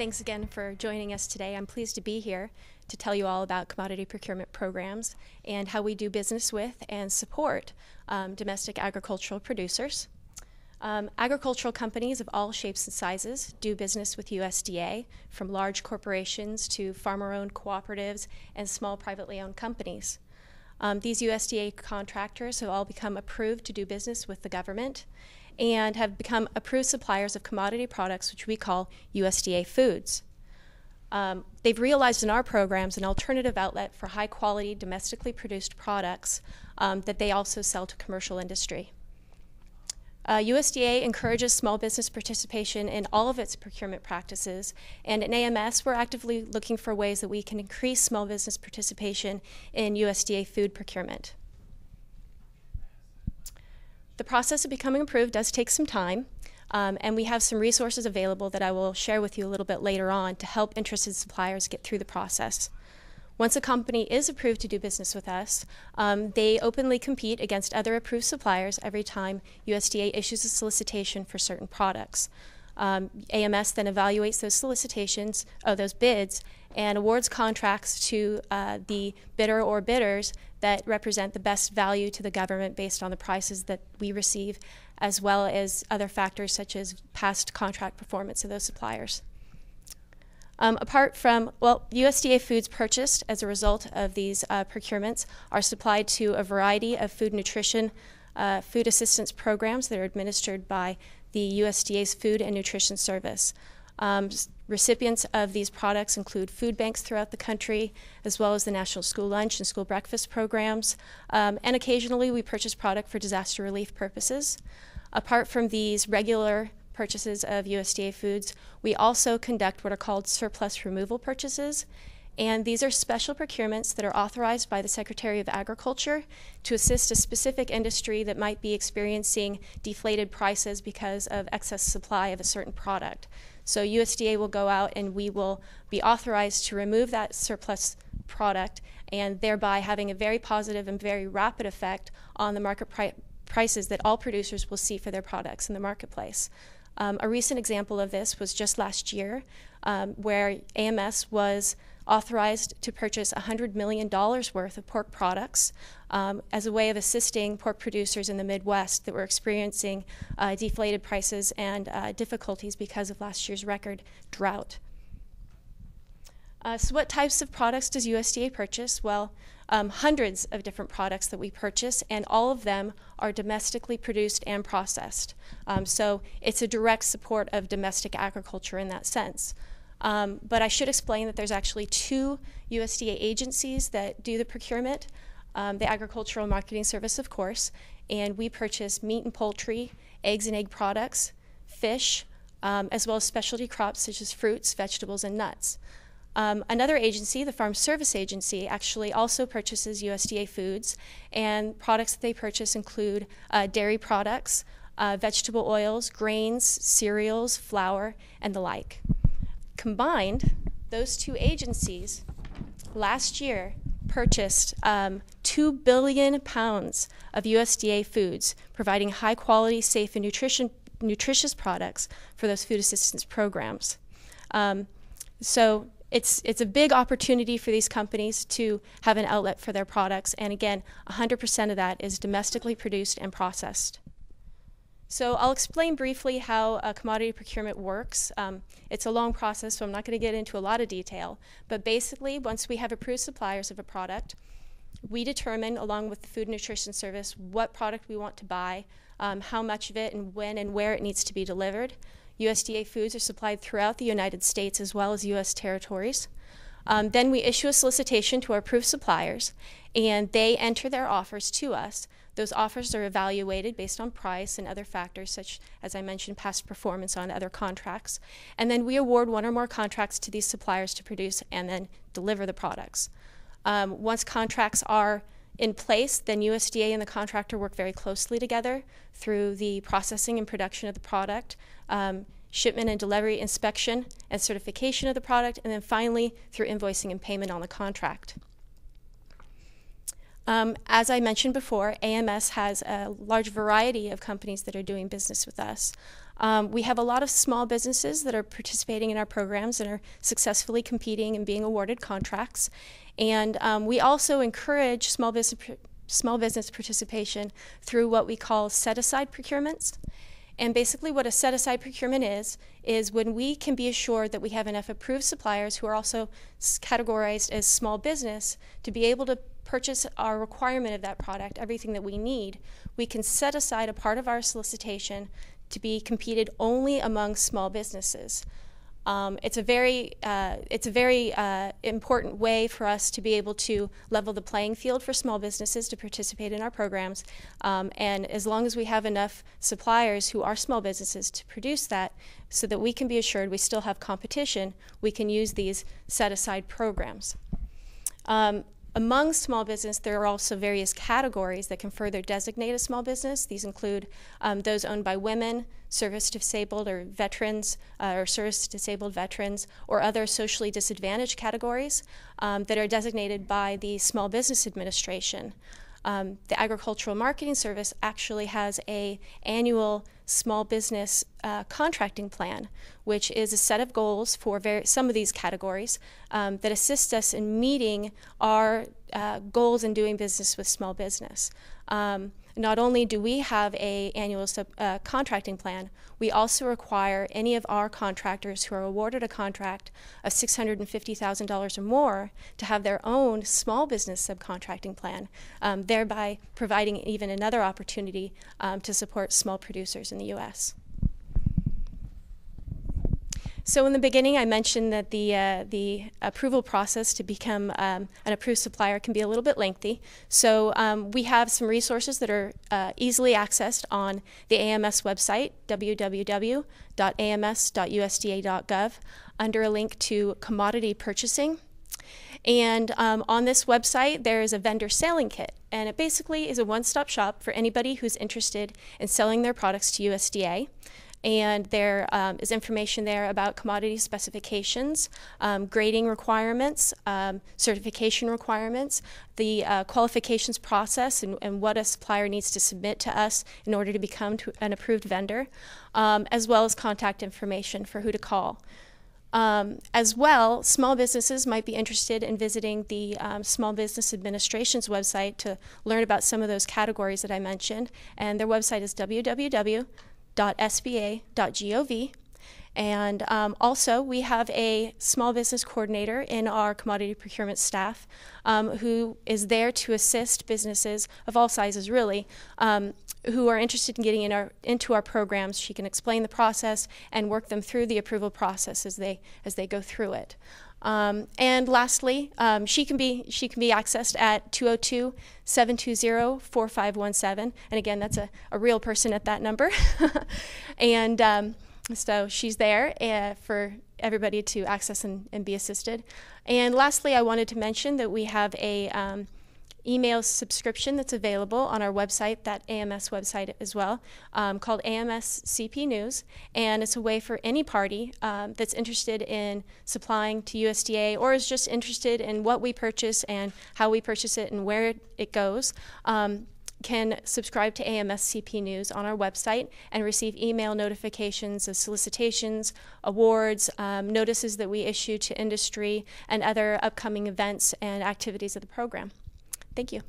Thanks again for joining us today. I'm pleased to be here to tell you all about commodity procurement programs and how we do business with and support domestic agricultural producers. Agricultural companies of all shapes and sizes do business with USDA, from large corporations to farmer-owned cooperatives and small privately owned companies. These USDA contractors have all become approved to do business with the government and have become approved suppliers of commodity products, which we call USDA foods. They've realized in our programs an alternative outlet for high-quality, domestically produced products that they also sell to commercial industry. USDA encourages small business participation in all of its procurement practices, and in AMS, we're actively looking for ways that we can increase small business participation in USDA food procurement. The process of becoming approved does take some time, and we have some resources available that I will share with you a little bit later on to help interested suppliers get through the process. Once a company is approved to do business with us, they openly compete against other approved suppliers every time USDA issues a solicitation for certain products. AMS then evaluates those solicitations, those bids, and awards contracts to the bidder or bidders that represent the best value to the government based on the prices that we receive, as well as other factors such as past contract performance of those suppliers. Apart from, USDA foods purchased as a result of these procurements are supplied to a variety of food nutrition, food assistance programs that are administered by the USDA's Food and Nutrition Service. Recipients of these products include food banks throughout the country, as well as the National School Lunch and School Breakfast programs, and occasionally we purchase product for disaster relief purposes. Apart from these regular purchases of USDA foods, we also conduct what are called surplus removal purchases, and these are special procurements that are authorized by the Secretary of Agriculture to assist a specific industry that might be experiencing deflated prices because of excess supply of a certain product. So USDA will go out and we will be authorized to remove that surplus product, and thereby having a very positive and very rapid effect on the market prices that all producers will see for their products in the marketplace. A recent example of this was just last year, where AMS was authorized to purchase $100 million worth of pork products as a way of assisting pork producers in the Midwest that were experiencing deflated prices and difficulties because of last year's record drought. So what types of products does USDA purchase? Well, hundreds of different products that we purchase, and all of them are domestically produced and processed. So it's a direct support of domestic agriculture in that sense. But I should explain that there's actually two USDA agencies that do the procurement, the Agricultural Marketing Service, of course, and we purchase meat and poultry, eggs and egg products, fish, as well as specialty crops such as fruits, vegetables, and nuts. Another agency, the Farm Service Agency, actually also purchases USDA foods, and products that they purchase include dairy products, vegetable oils, grains, cereals, flour, and the like. Combined, those two agencies last year purchased 2 billion pounds of USDA foods, providing high quality, safe, and nutritious products for those food assistance programs. So it's a big opportunity for these companies to have an outlet for their products, and again, 100% of that is domestically produced and processed. So I'll explain briefly how commodity procurement works. It's a long process, so I'm not going to get into a lot of detail, but basically, once we have approved suppliers of a product, we determine, along with the Food and Nutrition Service, what product we want to buy, how much of it, and when and where it needs to be delivered. USDA foods are supplied throughout the United States as well as U.S. territories. Then we issue a solicitation to our approved suppliers, and they enter their offers to us. Those offers are evaluated based on price and other factors such as I mentioned, past performance on other contracts. And then we award one or more contracts to these suppliers to produce and then deliver the products. Once contracts are in place, then USDA and the contractor work very closely together through the processing and production of the product, shipment and delivery, inspection and certification of the product, and then finally through invoicing and payment on the contract. As I mentioned before, AMS has a large variety of companies that are doing business with us. We have a lot of small businesses that are participating in our programs and are successfully competing and being awarded contracts. And we also encourage small business participation through what we call set-aside procurements. And basically what a set-aside procurement is when we can be assured that we have enough approved suppliers who are also categorized as small business to be able to purchase our requirement of that product, everything that we need, we can set aside a part of our solicitation to be competed only among small businesses. It's a very important way for us to be able to level the playing field for small businesses to participate in our programs. And as long as we have enough suppliers who are small businesses to produce that, so that we can be assured we still have competition, we can use these set-aside programs. Among small business, there are also various categories that can further designate a small business. These include those owned by women, service-disabled or veterans, or service-disabled veterans, or other socially disadvantaged categories that are designated by the Small Business Administration. The Agricultural Marketing Service actually has an annual small business contracting plan, which is a set of goals for some of these categories that assist us in meeting our goals in doing business with small business. Not only do we have an annual contracting plan, we also require any of our contractors who are awarded a contract of $650,000 or more to have their own small business subcontracting plan, thereby providing even another opportunity to support small producers in the U.S. So in the beginning, I mentioned that the approval process to become an approved supplier can be a little bit lengthy. So we have some resources that are easily accessed on the AMS website, www.ams.usda.gov, under a link to commodity purchasing. And on this website, there is a vendor selling kit, and it basically is a one-stop shop for anybody who's interested in selling their products to USDA. And there is information there about commodity specifications, grading requirements, certification requirements, the qualifications process and what a supplier needs to submit to us in order to become an approved vendor, as well as contact information for who to call. As well, small businesses might be interested in visiting the Small Business Administration's website to learn about some of those categories that I mentioned. And their website is www.sba.gov. And also, we have a small business coordinator in our commodity procurement staff who is there to assist businesses of all sizes, really, who are interested in getting into our programs. She can explain the process and work them through the approval process as they go through it. And lastly, she can be accessed at 202-720-4517. And again, that's a real person at that number. And so she's there for everybody to access and be assisted. And lastly, I wanted to mention that we have a email subscription that's available on our website, that AMS website as well, called AMS CP News. And it's a way for any party that's interested in supplying to USDA or is just interested in what we purchase and how we purchase it and where it goes, can subscribe to AMS CP News on our website and receive email notifications of solicitations, awards, notices that we issue to industry, and other upcoming events and activities of the program. Thank you.